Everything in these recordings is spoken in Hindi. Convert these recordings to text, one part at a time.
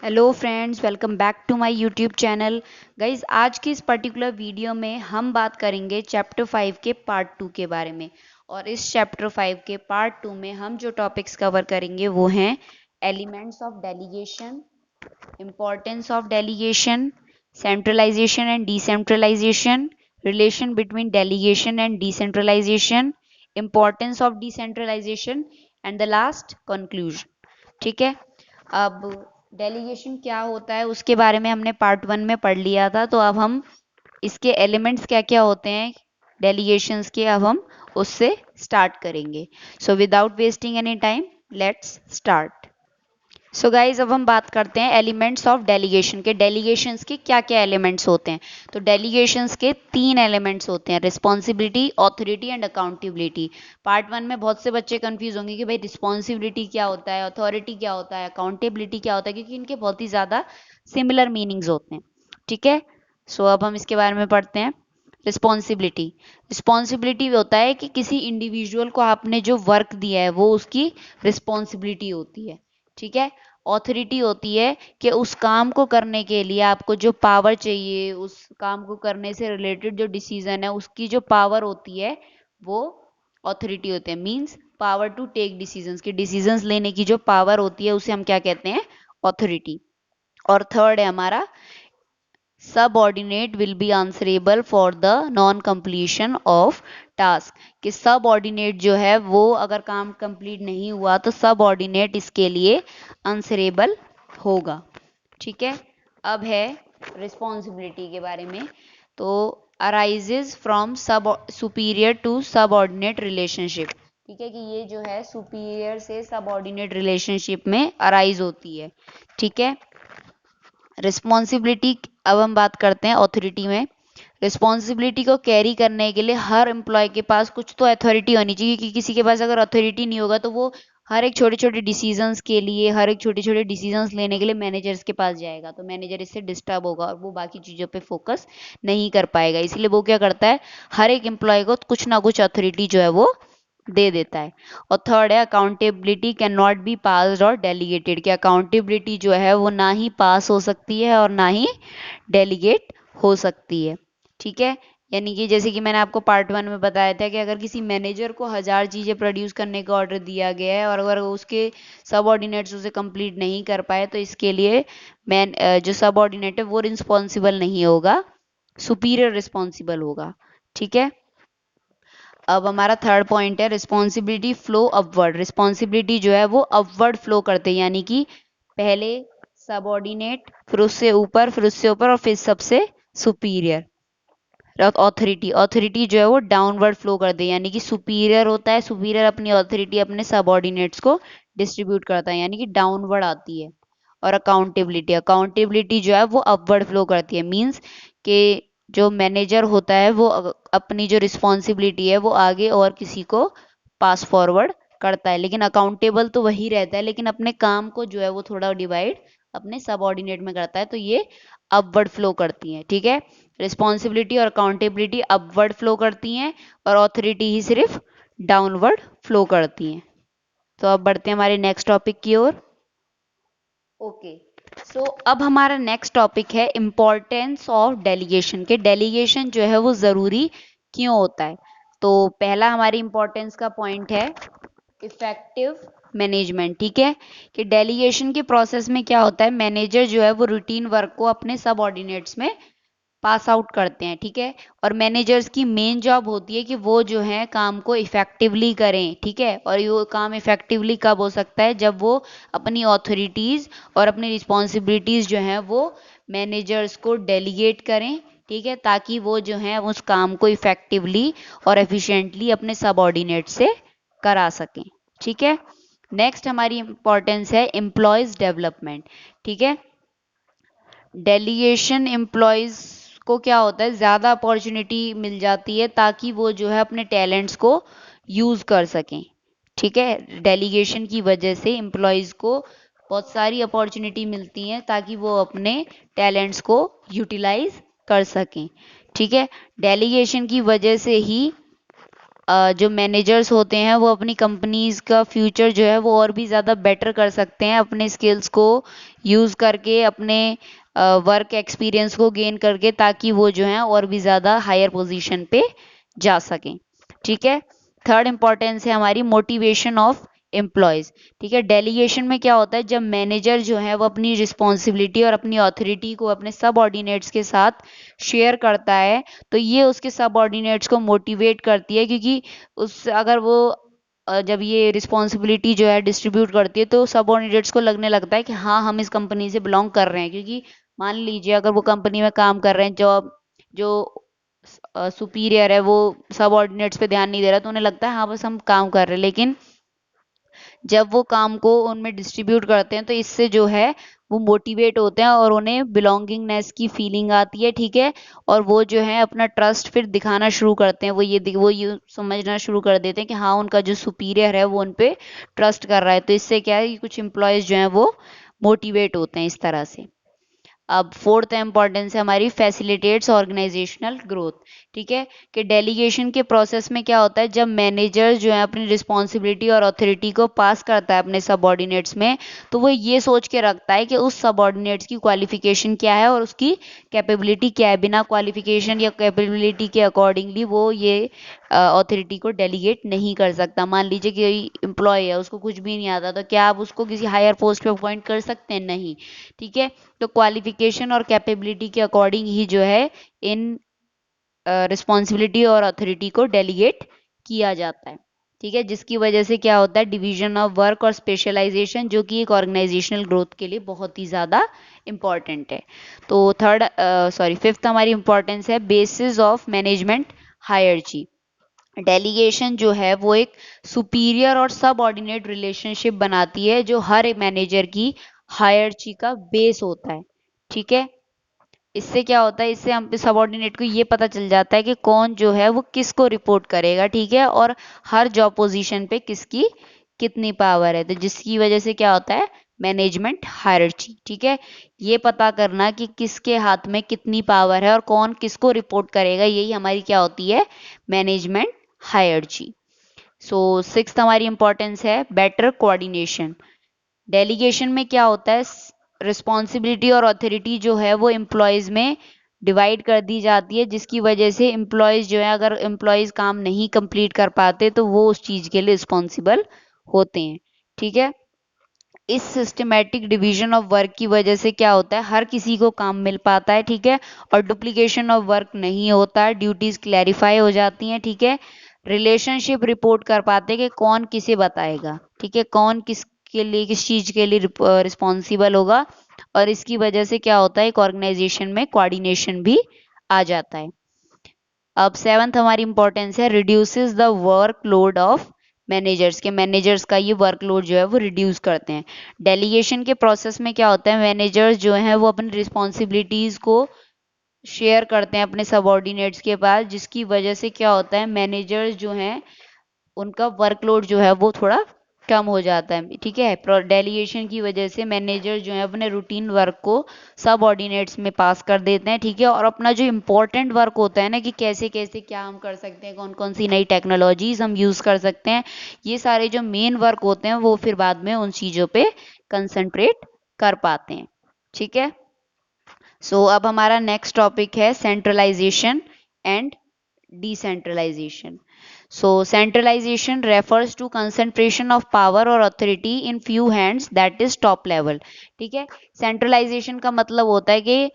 Hello friends, welcome back to my YouTube channel. Guys, आज की इस पर्टिकुलर वीडियो में हम बात करेंगे चैप्टर 5 के पार्ट 2 के बारे में। और इस चैप्टर 5 के पार्ट 2 में हम जो टॉपिक्स कवर करेंगे वो हैं elements of delegation, importance of delegation, centralisation and decentralisation, relation between delegation and decentralisation, importance of decentralisation and the last conclusion. ठीक है। अब डेलीगेशन क्या होता है उसके बारे में हमने पार्ट 1 में पढ़ लिया था, तो अब हम इसके एलिमेंट्स क्या क्या होते हैं डेलीगेशंस के, अब हम उससे स्टार्ट करेंगे। So without wasting any time, let's start. So guys, अब हम बात करते हैं एलिमेंट्स ऑफ डेलीगेशन के। डेलीगेशंस के क्या क्या एलिमेंट्स होते हैं? तो डेलीगेशंस के 3 एलिमेंट्स होते हैं, responsibility, authority and accountability. Part 1 में बहुत से बच्चे कंफ्यूज होंगे कि भाई रिस्पॉन्सिबिलिटी क्या होता है, अथॉरिटी क्या होता है, अकाउंटेबिलिटी क्या होता है, क्योंकि इनके बहुत ही ज़्यादा सिमिलर मीनिंग्स होते हैं। ठीक है। सो अब हम इसके बारे में पढ़ते हैं। रिस्पॉन्सिबिलिटी। रिस्पॉन्सिबिलिटी होता है कि किसी इंडिविजुअल को आपने जो वर्क दिया है वो उसकी रिस्पॉन्सिबिलिटी होती है। ठीक है। ऑथोरिटी होती है कि उस काम को करने के लिए आपको जो पावर चाहिए, उस काम को करने से रिलेटेड जो डिसीजन है उसकी जो पावर होती है वो ऑथोरिटी होते हैं। Means power to take decisions, के डिसीजंस लेने की जो पावर होती है उसे हम क्या कहते हैं? ऑथोरिटी। और थर्ड है हमारा subordinate will be answerable for the non completion of task. कि सबऑर्डिनेट जो है वो अगर काम कंप्लीट नहीं हुआ तो सबऑर्डिनेट इसके लिए आंसरेबल होगा। ठीक है। अब है रिस्पॉन्सिबिलिटी के बारे में। तो अराइजेज फ्रॉम सब सुपीरियर टू सबऑर्डिनेट रिलेशनशिप। ठीक है, कि ये जो है सुपीरियर से सबऑर्डिनेट रिलेशनशिप में अराइज होती है। ठीक है। रिस्पॉन्सिबिलिटी, अब हम बात करते हैं ऑथोरिटी में। रिस्पॉन्सिबिलिटी को कैरी करने के लिए हर एम्प्लॉय के पास कुछ तो अथॉरिटी होनी चाहिए, क्योंकि किसी के पास अगर अथॉरिटी नहीं होगा तो वो हर एक छोटे छोटे डिसीजंस के लिए, हर एक छोटे छोटे डिसीजंस लेने के लिए मैनेजर्स के पास जाएगा, तो मैनेजर इससे डिस्टर्ब होगा और वो बाकी चीज़ों पे फोकस नहीं कर पाएगा। इसलिए वो क्या करता है, हर एक एम्प्लॉय को कुछ ना कुछ अथॉरिटी जो है वो दे देता है। और थर्ड है accountability can not be passed और डेलीगेटेड। कि अकाउंटेबिलिटी जो है वो ना ही पास हो सकती है और ना ही डेलीगेट हो सकती है। ठीक है। यानी कि जैसे कि मैंने आपको पार्ट 1 में बताया था कि अगर किसी मैनेजर को 1000 चीज़ें प्रोड्यूस करने का ऑर्डर दिया गया है और अगर उसके सबऑर्डिनेट्स उसे कंप्लीट नहीं कर पाए तो इसके लिए मैन जो सबऑर्डिनेट है वो रिस्पॉन्सिबल नहीं होगा, सुपीरियर रिस्पॉन्सिबल होगा। ठीक है। अब हमारा थर्ड पॉइंट है रिस्पॉन्सिबिलिटी फ्लो अपवर्ड। रिस्पॉन्सिबिलिटी जो है वो अपवर्ड फ्लो करते हैं, यानी कि पहले सबऑर्डिनेट, फिर उससे ऊपर, फिर उससे ऊपर और फिर सबसे सुपीरियर। ऑथोरिटी, ऑथोरिटी जो है वो डाउनवर्ड फ्लो कर दे, यानी कि सुपीरियर होता है, सुपीरियर अपनी ऑथोरिटी अपने सबऑर्डिनेट्स को डिस्ट्रीब्यूट करता है, यानी कि डाउनवर्ड आती है। और अकाउंटेबिलिटी, अकाउंटेबिलिटी जो है वो अपवर्ड फ्लो करती है। मींस कि जो मैनेजर होता है वो अपनी जो रिस्पॉन्सिबिलिटी है वो आगे और किसी को पास फॉरवर्ड करता है, लेकिन अकाउंटेबल तो वही रहता है, लेकिन अपने काम को जो है वो थोड़ा डिवाइड अपने सबऑर्डिनेट में करता है, तो ये अपवर्ड फ्लो करती हैं। ठीक है। रिस्पॉन्सिबिलिटी और अकाउंटेबिलिटी अपवर्ड फ्लो करती हैं और ऑथोरिटी ही सिर्फ डाउनवर्ड फ्लो करती हैं। तो अब बढ़ते हैं हमारे नेक्स्ट टॉपिक की ओर। ओके। सो अब हमारा नेक्स्ट टॉपिक है इम्पोर्टेंस ऑफ डेलीगेशन। के डेलीगेशन जो है वो ज़रूरी क्यों होता है? तो पहला हमारी इम्पोर्टेंस का पॉइंट है इफेक्टिव मैनेजमेंट। ठीक है। कि डेलीगेशन के प्रोसेस में क्या होता है, मैनेजर जो है वो रूटीन वर्क को अपने सबऑर्डिनेट्स में पास आउट करते हैं। ठीक है। और मैनेजर्स की मेन जॉब होती है कि वो जो है काम को इफेक्टिवली करें। ठीक है। और ये काम इफेक्टिवली कब हो सकता है, जब वो अपनी ऑथोरिटीज़ और अपनी रिस्पॉन्सिबिलिटीज़ जो हैं वो मैनेजर्स को डेलीगेट करें। ठीक है। ताकि वो जो है उस काम को इफेक्टिवली और एफिशिएंटली अपने सबऑर्डिनेट से करा सकें। ठीक है। नेक्स्ट हमारी इंपॉर्टेंस है एम्प्लॉयज़ डेवलपमेंट। ठीक है। डेलीगेशन एम्प्लॉयज़ को क्या होता है, ज़्यादा अपॉर्चुनिटी मिल जाती है ताकि वो जो है अपने टैलेंट्स को यूज़ कर सकें। ठीक है। डेलीगेशन की वजह से एम्प्लॉयज़ को बहुत सारी अपॉर्चुनिटी मिलती हैं ताकि वो अपने टैलेंट्स को यूटिलाइज कर सकें। ठीक है। डेलीगेशन की वजह से ही जो मैनेजर्स होते हैं वो अपनी कंपनीज का फ्यूचर जो है वो और भी ज़्यादा बेटर कर सकते हैं अपने स्किल्स को यूज़ करके, अपने वर्क एक्सपीरियंस को गेन करके, ताकि वो जो है और भी ज़्यादा हायर पोजीशन पे जा सकें। ठीक है। थर्ड इम्पॉर्टेंस है हमारी मोटिवेशन ऑफ एम्प्लॉयज़। ठीक है। डेलीगेशन में क्या होता है, जब मैनेजर जो है वो अपनी रिस्पॉन्सिबिलिटी और अपनी ऑथोरिटी को अपने सबऑर्डिनेट्स के साथ शेयर करता है, तो ये उसके सबऑर्डिनेट्स को मोटिवेट करती है, क्योंकि उस अगर वो जब ये रिस्पॉन्सिबिलिटी जो है डिस्ट्रीब्यूट करती है तो सबऑर्डिनेट्स को लगने लगता है कि हाँ हम इस कंपनी से बिलोंग कर रहे हैं। क्योंकि मान लीजिए अगर वो कंपनी में काम कर रहे हैं, जॉब जो सुपीरियर है वो सबऑर्डिनेट्स पे ध्यान नहीं दे रहा, तो उन्हें लगता है हाँ बस हम काम कर रहे हैं। लेकिन जब वो काम को उनमें डिस्ट्रीब्यूट करते हैं तो इससे जो है वो मोटिवेट होते हैं और उन्हें बिलोंगिंगनेस की फीलिंग आती है। ठीक है। और वो जो है अपना ट्रस्ट फिर दिखाना शुरू करते हैं, वो ये समझना शुरू कर देते हैं कि हाँ उनका जो सुपीरियर है वो उन पे ट्रस्ट कर रहा है। तो इससे क्या है कि कुछ एम्प्लॉयज़ जो हैं वो मोटिवेट होते हैं इस तरह से। अब फोर्थ इम्पॉर्टेंस है हमारी फैसिलिटेट्स ऑर्गेनाइजेशनल ग्रोथ। ठीक है। कि डेलीगेशन के प्रोसेस में क्या होता है, जब मैनेजर जो है अपनी रिस्पॉन्सिबिलिटी और अथॉरिटी को पास करता है अपने सबऑर्डिनेट्स में, तो वो ये सोच के रखता है कि उस सबऑर्डिनेट्स की क्वालिफिकेशन क्या है और उसकी कैपेबिलिटी क्या है। बिना क्वालिफिकेशन या कैपेबिलिटी के अकॉर्डिंगली वो ये अथॉरिटी को डेलीगेट नहीं कर सकता। मान लीजिए कि एम्प्लॉय है, उसको कुछ भी नहीं आता, तो क्या आप उसको किसी हायर पोस्ट पे अपॉइंट कर सकते हैं? नहीं। ठीक है। तो क्वालिफिकेशन और कैपेबिलिटी के अकॉर्डिंग ही जो है इन रिस्पॉन्सिबिलिटी और अथॉरिटी को डेलीगेट किया जाता है। ठीक है। जिसकी वजह से क्या होता है, डिवीजन ऑफ वर्क और स्पेशलाइजेशन, जो कि एक ऑर्गेनाइजेशनल ग्रोथ के लिए बहुत ही ज़्यादा इंपॉर्टेंट है। तो फिफ्थ हमारी इंपॉर्टेंस है बेसिस ऑफ मैनेजमेंट हायरची। डेलीगेशन जो है वो एक सुपीरियर और सबऑर्डिनेट रिलेशनशिप बनाती है, जो हर एक मैनेजर की हायरची का बेस होता है। ठीक है। इससे क्या होता है, इससे हम सबऑर्डिनेट को ये पता चल जाता है कि कौन जो है वो किसको रिपोर्ट करेगा। ठीक है। और हर जॉब पोजीशन पे किसकी कितनी पावर है, तो जिसकी वजह से क्या होता है, मैनेजमेंट हायरार्ची। ठीक है। ये पता करना कि किसके हाथ में कितनी पावर है और कौन किसको रिपोर्ट करेगा, यही हमारी क्या होती है, मैनेजमेंट हायरार्ची। सो सिक्स्थ हमारी इंपॉर्टेंस है बेटर कोऑर्डिनेशन। डेलीगेशन में क्या होता है, रिस्पॉन्सिबिलिटी और अथॉरिटी जो है वो एम्प्लॉयज़ में डिवाइड कर दी जाती है, जिसकी वजह से एम्प्लॉयज़ जो है, अगर एम्प्लॉयज़ काम नहीं कंप्लीट कर पाते तो वो उस चीज़ के लिए रिस्पॉन्सिबल होते हैं। ठीक है। इस सिस्टमेटिक डिवीजन ऑफ वर्क की वजह से क्या होता है, हर किसी को काम मिल पाता है। ठीक है। और डुप्लीकेशन ऑफ वर्क नहीं होता है, ड्यूटीज क्लैरिफाई हो जाती हैं। ठीक है। रिलेशनशिप रिपोर्ट कर पाते हैं कि कौन किसे बताएगा। ठीक है। कौन किसके लिए, किस चीज़ के लिए रिस्पॉन्सिबल होगा। और इसकी वजह से क्या होता है, एक ऑर्गेनाइजेशन में कोऑर्डिनेशन भी आ जाता है। अब सेवंथ हमारी इंपॉर्टेंस है reduces the workload of managers. के मैनेजर्स का ये वर्कलोड जो है वो रिड्यूस करते हैं। डेलीगेशन के प्रोसेस में क्या होता है, मैनेजर्स जो हैं वो अपनी रिस्पॉन्सिबिलिटीज को शेयर करते हैं अपने सबऑर्डिनेट्स के पास, जिसकी वजह से क्या होता है, मैनेजर्स जो हैं उनका वर्कलोड जो है वो थोड़ा कम हो जाता है। ठीक है। डेलीगेशन की वजह से मैनेजर जो है अपने रूटीन वर्क को सब ऑर्डिनेट्स में पास कर देते हैं। ठीक है। और अपना जो इम्पोर्टेंट वर्क होता है ना, कि कैसे कैसे क्या हम कर सकते हैं, कौन कौन सी नई टेक्नोलॉजीज हम यूज़ कर सकते हैं, ये सारे जो मेन वर्क होते हैं वो फिर बाद में उन चीज़ों पे कंसंट्रेट कर पाते हैं। ठीक है। अब हमारा नेक्स्ट टॉपिक है centralisation and decentralisation. Centralization refers to concentration of power or authority in few hands, that is top level। ठीक है। सेंट्रलाइजेशन का मतलब होता है कि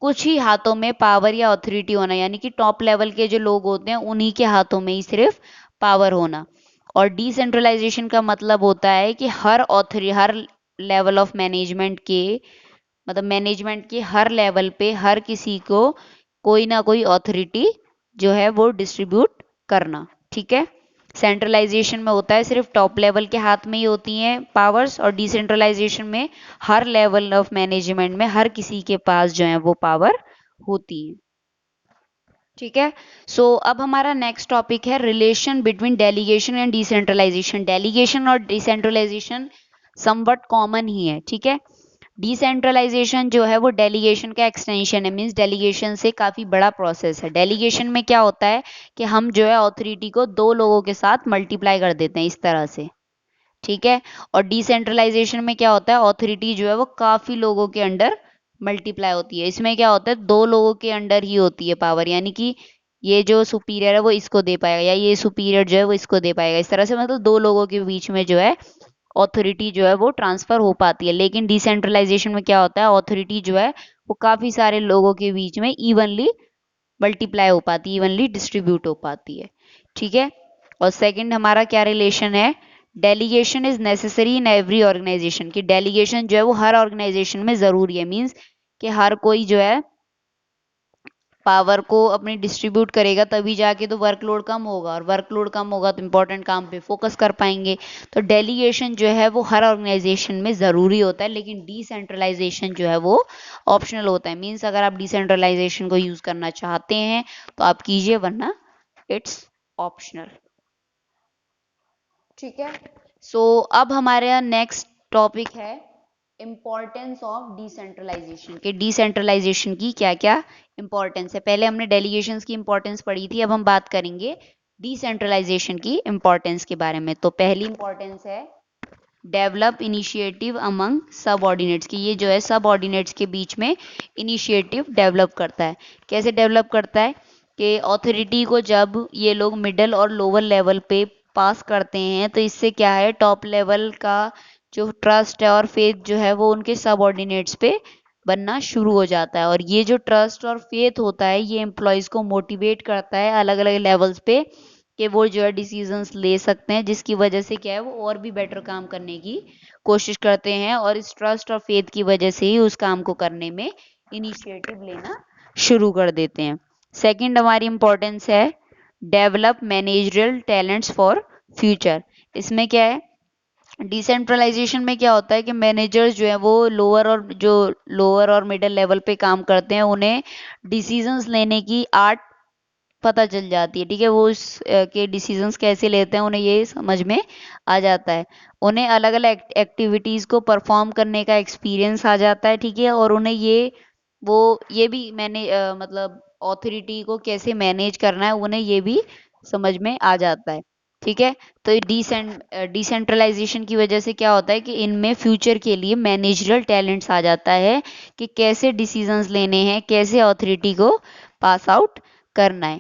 कुछ ही हाथों में पावर या अथॉरिटी होना, यानी कि टॉप लेवल के जो लोग होते हैं उन्हीं के हाथों में ही सिर्फ पावर होना। और डिसेंट्रलाइजेशन का मतलब होता है कि हर लेवल ऑफ मैनेजमेंट के, मतलब मैनेजमेंट के हर लेवल पे हर किसी को कोई ना कोई अथॉरिटी जो है वो डिस्ट्रीब्यूट करना। ठीक है। सेंट्रलाइजेशन में होता है सिर्फ टॉप लेवल के हाथ में ही होती हैं पावर्स, और डिसेंट्रलाइजेशन में हर लेवल ऑफ मैनेजमेंट में हर किसी के पास जो है वो पावर होती है। ठीक है। अब हमारा नेक्स्ट टॉपिक है relation between delegation and decentralisation. Delegation और डिसेंट्रलाइजेशन समवट कॉमन ही है। ठीक है। डिसेंट्रलाइजेशन जो है वो डेलीगेशन का एक्सटेंशन है, मीन्स डेलीगेशन से काफ़ी बड़ा प्रोसेस है। डेलीगेशन में क्या होता है कि हम जो है अथॉरिटी को 2 लोगों के साथ मल्टीप्लाई कर देते हैं इस तरह से, ठीक है। और डिसेंट्रलाइजेशन में क्या होता है, अथॉरिटी जो है वो काफ़ी लोगों के अंडर मल्टीप्लाई होती है। इसमें क्या होता है, 2 लोगों के अंडर ही होती है पावर, यानी कि ये जो सुपीरियर है वो इसको दे पाएगा या ये सुपीरियर जो है वो इसको दे पाएगा, इस तरह से मतलब 2 लोगों के बीच में जो है ऑथोरिटी जो है वो ट्रांसफर हो पाती है। लेकिन डिसेंट्रलाइजेशन में क्या होता है, ऑथोरिटी जो है वो काफी सारे लोगों के बीच में इवनली मल्टीप्लाई हो पाती है, इवनली डिस्ट्रीब्यूट हो पाती है, ठीक है। और सेकंड हमारा क्या रिलेशन है, delegation is necessary in every organisation, कि डेलीगेशन जो है वो हर ऑर्गेनाइजेशन में जरूरी है, मीन्स कि हर कोई जो है पावर को अपनी डिस्ट्रीब्यूट करेगा तभी जाके तो वर्कलोड कम होगा, और वर्कलोड कम होगा तो इंपॉर्टेंट काम पे फोकस कर पाएंगे। तो डेलीगेशन जो है वो हर ऑर्गेनाइजेशन में ज़रूरी होता है, लेकिन डिसेंट्रलाइजेशन जो है वो ऑप्शनल होता है। मीन्स अगर आप डिसेंट्रलाइजेशन को यूज़ करना चाहते हैं तो आप कीजिए, वरना इट्स ऑप्शनल, ठीक है। सो अब हमारा नेक्स्ट टॉपिक है इम्पोर्टेंस ऑफ डिसेंट्रलाइजेशन, के डिसेंट्रलाइजेशन की क्या क्या इंपॉर्टेंस है। पहले हमने डेलीगेशंस की इंपॉर्टेंस पढ़ी थी, अब हम बात करेंगे डिसेंट्रलाइजेशन की इंपॉर्टेंस के बारे में। तो पहली इंपॉर्टेंस है डेवलप इनिशिएटिव अमंग सबऑर्डिनेट्स, की ये जो है सबऑर्डिनेट्स के बीच में इनिशिएटिव डेवलप करता है। कैसे डेवलप करता है कि ऑथोरिटी को जब ये लोग मिडिल और लोअर लेवल पे पास करते हैं तो इससे क्या है, टॉप लेवल का जो ट्रस्ट है और फेथ जो है वो उनके सबऑर्डिनेट्स पे बनना शुरू हो जाता है। और ये जो ट्रस्ट और फेथ होता है ये एम्प्लॉयज को मोटिवेट करता है अलग अलग लेवल्स पे कि वो जो है डिसीजंस ले सकते हैं, जिसकी वजह से क्या है वो और भी बेटर काम करने की कोशिश करते हैं, और इस ट्रस्ट और फेथ की वजह से ही उस काम को करने में इनिशिएटिव लेना शुरू कर देते हैं। सेकंड हमारी इंपॉर्टेंस है develop managerial talents for future. इसमें क्या है, डिसेंट्रलाइजेशन में क्या होता है कि मैनेजर्स जो है वो लोअर और मिडिल लेवल पे काम करते हैं, उन्हें डिसीजंस लेने की आर्ट पता चल जाती है, ठीक है। वो के डिसीजंस कैसे लेते हैं उन्हें ये समझ में आ जाता है, उन्हें अलग अलग एक्टिविटीज़ को परफॉर्म करने का एक्सपीरियंस आ जाता है, ठीक है। और उन्हें ये भी मैंने मतलब ऑथोरिटी को कैसे मैनेज करना है उन्हें ये भी समझ में आ जाता है, ठीक है। तो डिसेंट्रलाइजेशन की वजह से क्या होता है कि इनमें फ्यूचर के लिए मैनेजरल टैलेंट्स आ जाता है कि कैसे डिसीजंस लेने हैं, कैसे ऑथोरिटी को पास आउट करना है।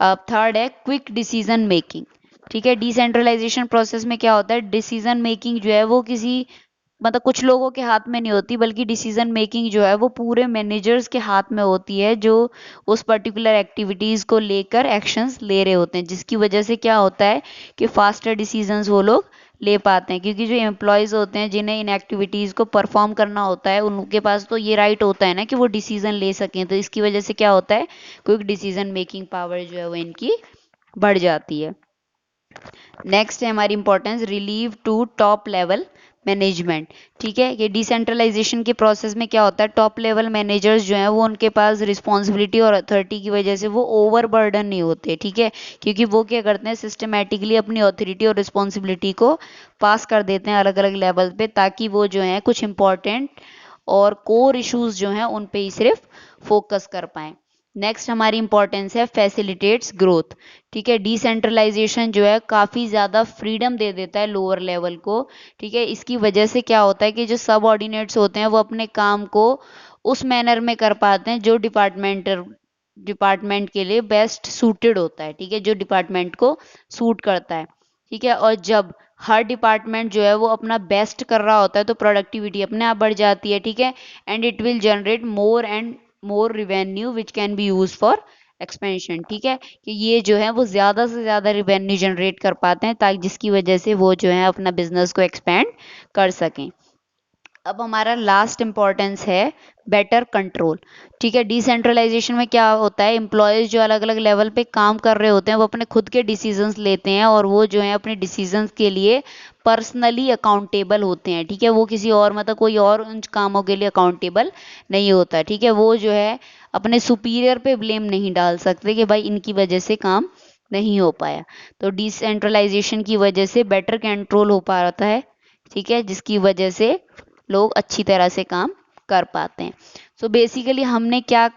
अब थर्ड है क्विक डिसीजन मेकिंग, ठीक है। डिसेंट्रलाइजेशन प्रोसेस में क्या होता है, डिसीजन मेकिंग जो है वो किसी मतलब कुछ लोगों के हाथ में नहीं होती, बल्कि डिसीजन मेकिंग जो है वो पूरे मैनेजर्स के हाथ में होती है, जो उस पर्टिकुलर एक्टिविटीज़ को लेकर एक्शंस ले रहे होते हैं, जिसकी वजह से क्या होता है कि फास्टर डिसीजंस वो लोग ले पाते हैं। क्योंकि जो एम्प्लॉयज़ होते हैं जिन्हें इन एक्टिविटीज़ को परफॉर्म करना होता है उनके पास तो ये राइट होता है ना कि वो डिसीजन ले सकें, तो इसकी वजह से क्या होता है, क्विक डिसीजन मेकिंग पावर जो है वो इनकी बढ़ जाती है। नेक्स्ट है हमारी importance relieve to top level management, ठीक है। कि डिसेंट्रलाइजेशन के प्रोसेस में क्या होता है, टॉप लेवल मैनेजर्स जो हैं वो उनके पास रिस्पॉन्सिबिलिटी और अथॉरिटी की वजह से वो ओवर बर्डन नहीं होते, ठीक है। क्योंकि वो क्या करते हैं, सिस्टमेटिकली अपनी अथॉरिटी और रिस्पॉन्सिबिलिटी को पास कर देते हैं अलग अलग लेवल पे, ताकि वो जो है कुछ इंपॉर्टेंट और कोर इश्यूज जो हैं उन पे ही सिर्फ फोकस कर पाएं। नेक्स्ट हमारी इंपॉर्टेंस है फैसिलिटेट्स ग्रोथ, ठीक है। डिसेंट्रलाइजेशन जो है काफ़ी ज़्यादा फ्रीडम दे देता है लोअर लेवल को, ठीक है। इसकी वजह से क्या होता है कि जो सब ऑर्डिनेट्स होते हैं वो अपने काम को उस मैनर में कर पाते हैं जो डिपार्टमेंट के लिए बेस्ट सूटेड होता है, ठीक है, जो डिपार्टमेंट को सूट करता है, ठीक है। और जब हर डिपार्टमेंट जो है वो अपना बेस्ट कर रहा होता है तो प्रोडक्टिविटी अपने आप बढ़ जाती है, ठीक है। And it will generate more and more revenue which can be use for expansion, ठीक है। कि ये जो है वो ज़्यादा से ज़्यादा रिवेन्यू जनरेट कर पाते हैं, ताकि जिसकी वजह से वो जो है अपना बिजनेस को एक्सपेंड कर सकें। अब हमारा लास्ट इंपॉर्टेंस है बेटर कंट्रोल, ठीक है। डिसेंट्रलाइजेशन में क्या होता है, एम्प्लॉयज़ जो अलग अलग लेवल पे काम कर रहे होते हैं वो अपने खुद के डिसीजंस लेते हैं, और वो जो है अपने डिसीजंस के लिए पर्सनली अकाउंटेबल होते हैं, ठीक है। वो किसी और मतलब कोई और उन कामों के लिए अकाउंटेबल नहीं होता, ठीक है। वो जो है अपने सुपीरियर पे ब्लेम नहीं डाल सकते कि भाई इनकी वजह से काम नहीं हो पाया। तो डिसेंट्रलाइजेशन की वजह से बेटर कंट्रोल हो पाता है, ठीक है, जिसकी वजह से लोग अच्छी तरह से काम कर पाते हैं। सो बेसिकली हमने क्या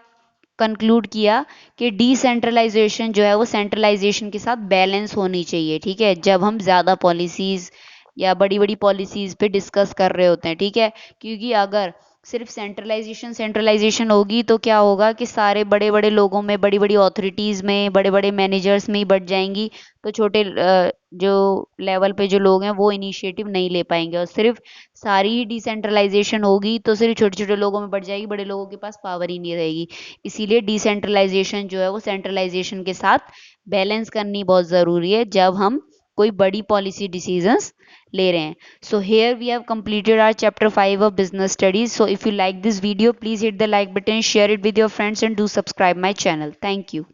कंक्लूड किया कि डिसेंट्रलाइजेशन जो है वो सेंट्रलाइजेशन के साथ बैलेंस होनी चाहिए, ठीक है, जब हम ज़्यादा पॉलिसीज़ या बड़ी बड़ी पॉलिसीज़ पे डिस्कस कर रहे होते हैं, ठीक है। क्योंकि अगर सिर्फ सेंट्रलाइजेशन सेंट्रलाइजेशन होगी तो क्या होगा कि सारे बड़े बड़े लोगों में, बड़ी बड़ी अथॉरिटीज़ में, बड़े बड़े मैनेजर्स में ही बढ़ जाएंगी, तो छोटे जो लेवल पे जो लोग हैं वो इनिशिएटिव नहीं ले पाएंगे। और सिर्फ सारी ही डिसेंट्रलाइजेशन होगी तो सिर्फ छोटे छोटे लोगों में बढ़ जाएगी, बड़े लोगों के पास पावर ही नहीं रहेगी। इसीलिए डिसेंट्रलाइजेशन जो है वो सेंट्रलाइजेशन के साथ बैलेंस करनी बहुत ज़रूरी है जब हम कोई बड़ी पॉलिसी डिसीजंस ले रहे हैं। So here we have completed our chapter 5 of business studies. So if you like this video, please hit the like button, share it with your friends and do subscribe my channel. Thank you.